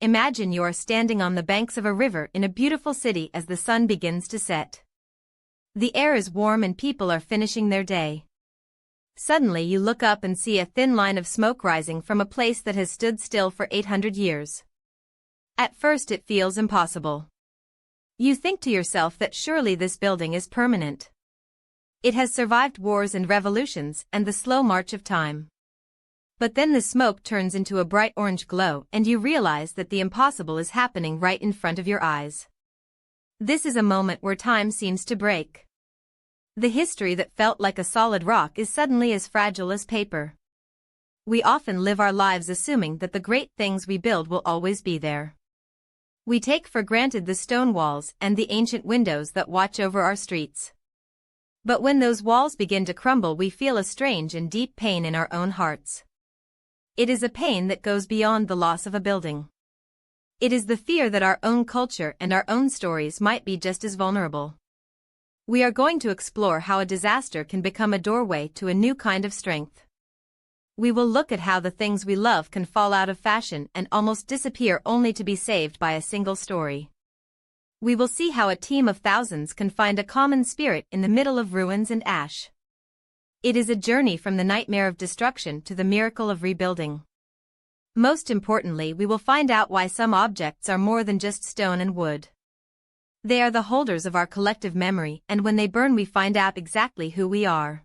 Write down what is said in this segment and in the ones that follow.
Imagine you are standing on the banks of a river in a beautiful city as the sun begins to set. The air is warm and people are finishing their day. Suddenly you look up and see a thin line of smoke rising from a place that has stood still for 800 years. At first it feels impossible. You think to yourself that surely this building is permanent. It has survived wars and revolutions and the slow march of time. But then the smoke turns into a bright orange glow and you realize that the impossible is happening right in front of your eyes. This is a moment where time seems to break. The history that felt like a solid rock is suddenly as fragile as paper. We often live our lives assuming that the great things we build will always be there. We take for granted the stone walls and the ancient windows that watch over our streets. But when those walls begin to crumble, we feel a strange and deep pain in our own hearts. It is a pain that goes beyond the loss of a building. It is the fear that our own culture and our own stories might be just as vulnerable. We are going to explore how a disaster can become a doorway to a new kind of strength. We will look at how the things we love can fall out of fashion and almost disappear only to be saved by a single story. We will see how a team of thousands can find a common spirit in the middle of ruins and ash. It is a journey from the nightmare of destruction to the miracle of rebuilding. Most importantly, we will find out why some objects are more than just stone and wood. They are the holders of our collective memory, and when they burn we find out exactly who we are.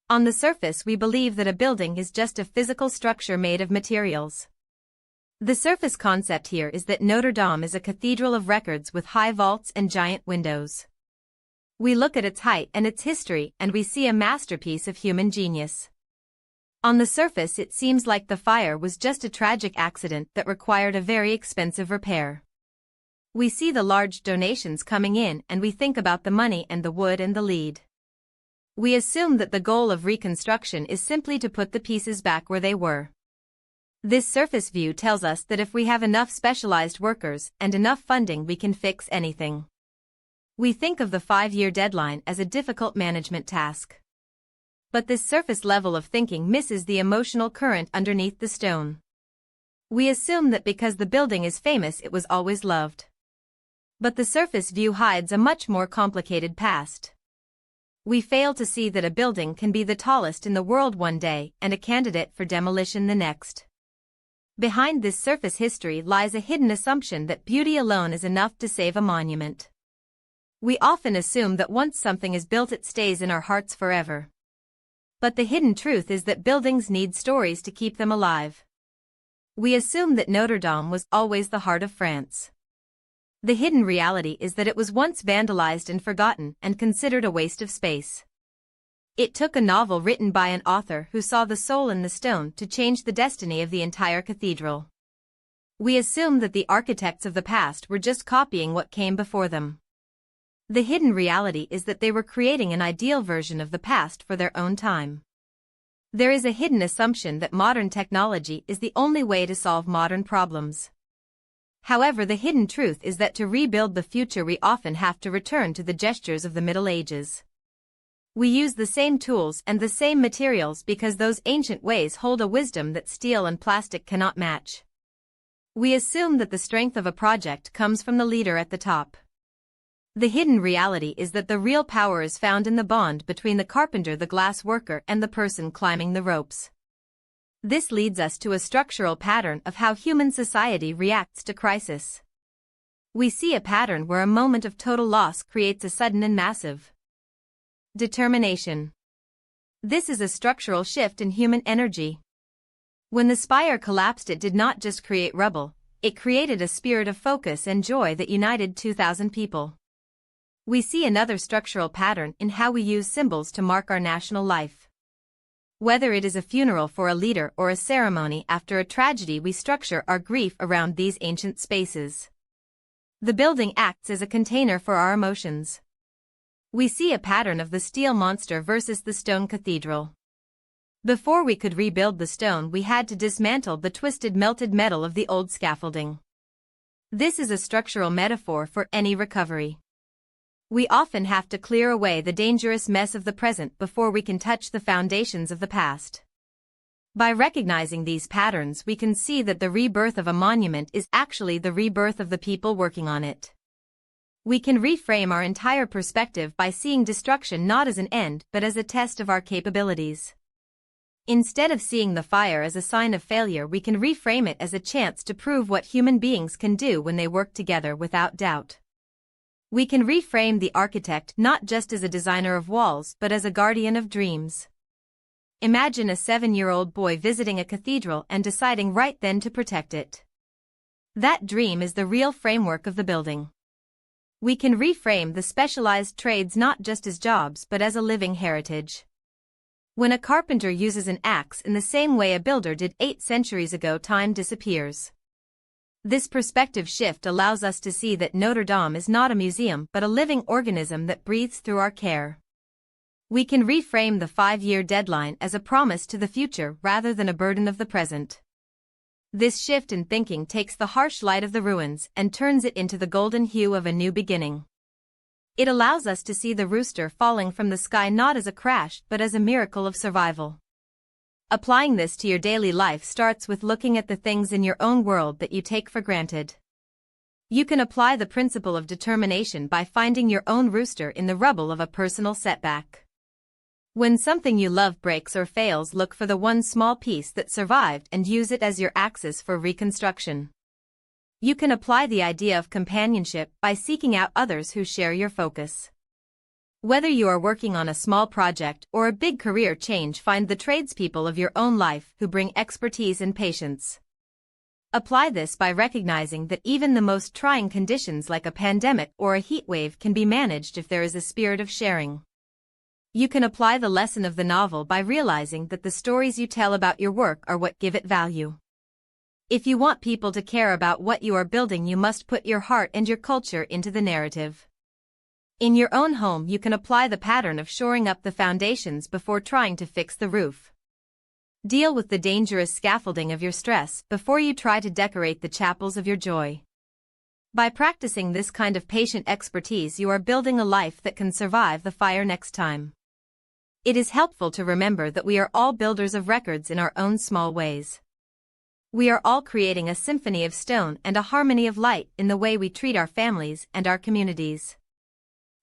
On the surface we believe that a building is just a physical structure made of materials. The surface concept here is that Notre Dame is a cathedral of records with high vaults and giant windows. We look at its height and its history and we see a masterpiece of human genius. On the surface it seems like the fire was just a tragic accident that required a very expensive repair. We see the large donations coming in and we think about the money and the wood and the lead. We assume that the goal of reconstruction is simply to put the pieces back where they were. This surface view tells us that if we have enough specialized workers and enough funding we can fix anything. We think of the 5-year deadline as a difficult management task. But this surface level of thinking misses the emotional current underneath the stone. We assume that because the building is famous it was always loved. But the surface view hides a much more complicated past. We fail to see that a building can be the tallest in the world one day and a candidate for demolition the next. Behind this surface history lies a hidden assumption that beauty alone is enough to save a monument. We often assume that once something is built it stays in our hearts forever. But the hidden truth is that buildings need stories to keep them alive. We assume that Notre Dame was always the heart of France. The hidden reality is that it was once vandalized and forgotten and considered a waste of space. It took a novel written by an author who saw the soul in the stone to change the destiny of the entire cathedral. We assume that the architects of the past were just copying what came before them. The hidden reality is that they were creating an ideal version of the past for their own time. There is a hidden assumption that modern technology is the only way to solve modern problems. However, the hidden truth is that to rebuild the future we often have to return to the gestures of the Middle Ages. We use the same tools and the same materials because those ancient ways hold a wisdom that steel and plastic cannot match. We assume that the strength of a project comes from the leader at the top. The hidden reality is that the real power is found in the bond between the carpenter, the glass worker, and the person climbing the ropes. This leads us to a structural pattern of how human society reacts to crisis. We see a pattern where a moment of total loss creates a sudden and massive determination. This is a structural shift in human energy. When the spire collapsed, it did not just create rubble, it created a spirit of focus and joy that united 2,000 people. We see another structural pattern in how we use symbols to mark our national life. Whether it is a funeral for a leader or a ceremony after a tragedy, we structure our grief around these ancient spaces. The building acts as a container for our emotions. We see a pattern of the steel monster versus the stone cathedral. Before we could rebuild the stone, we had to dismantle the twisted melted metal of the old scaffolding. This is a structural metaphor for any recovery. We often have to clear away the dangerous mess of the present before we can touch the foundations of the past. By recognizing these patterns, we can see that the rebirth of a monument is actually the rebirth of the people working on it. We can reframe our entire perspective by seeing destruction not as an end but as a test of our capabilities. Instead of seeing the fire as a sign of failure, we can reframe it as a chance to prove what human beings can do when they work together without doubt. We can reframe the architect not just as a designer of walls but as a guardian of dreams. Imagine a 7-year-old boy visiting a cathedral and deciding right then to protect it. That dream is the real framework of the building. We can reframe the specialized trades not just as jobs but as a living heritage. When a carpenter uses an axe in the same way a builder did 8 centuries ago, time disappears. This perspective shift allows us to see that Notre Dame is not a museum but a living organism that breathes through our care. We can reframe the 5-year deadline as a promise to the future rather than a burden of the present. This shift in thinking takes the harsh light of the ruins and turns it into the golden hue of a new beginning. It allows us to see the rooster falling from the sky not as a crash but as a miracle of survival. Applying this to your daily life starts with looking at the things in your own world that you take for granted. You can apply the principle of determination by finding your own rooster in the rubble of a personal setback. When something you love breaks or fails, look for the one small piece that survived and use it as your axis for reconstruction. You can apply the idea of companionship by seeking out others who share your focus. Whether you are working on a small project or a big career change, find the tradespeople of your own life who bring expertise and patience. Apply this by recognizing that even the most trying conditions like a pandemic or a heat wave can be managed if there is a spirit of sharing. You can apply the lesson of the novel by realizing that the stories you tell about your work are what give it value. If you want people to care about what you are building, you must put your heart and your culture into the narrative. In your own home, you can apply the pattern of shoring up the foundations before trying to fix the roof. Deal with the dangerous scaffolding of your stress before you try to decorate the chapels of your joy. By practicing this kind of patient expertise, you are building a life that can survive the fire next time. It is helpful to remember that we are all builders of records in our own small ways. We are all creating a symphony of stone and a harmony of light in the way we treat our families and our communities.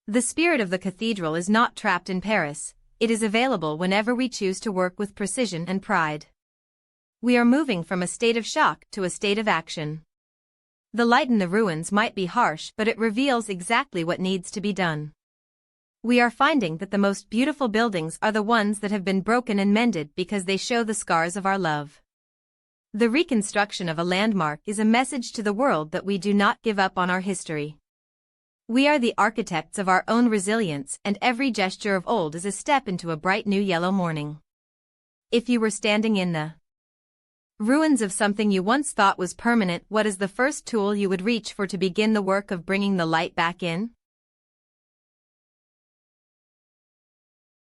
The spirit of the cathedral is not trapped in Paris, it is available whenever we choose to work with precision and pride. We are moving from a state of shock to a state of action. The light in the ruins might be harsh, but it reveals exactly what needs to be done. We are finding that the most beautiful buildings are the ones that have been broken and mended because they show the scars of our love. The reconstruction of a landmark is a message to the world that we do not give up on our history. We are the architects of our own resilience, and every gesture of old is a step into a bright new yellow morning. If you were standing in the ruins of something you once thought was permanent, what is the first tool you would reach for to begin the work of bringing the light back in?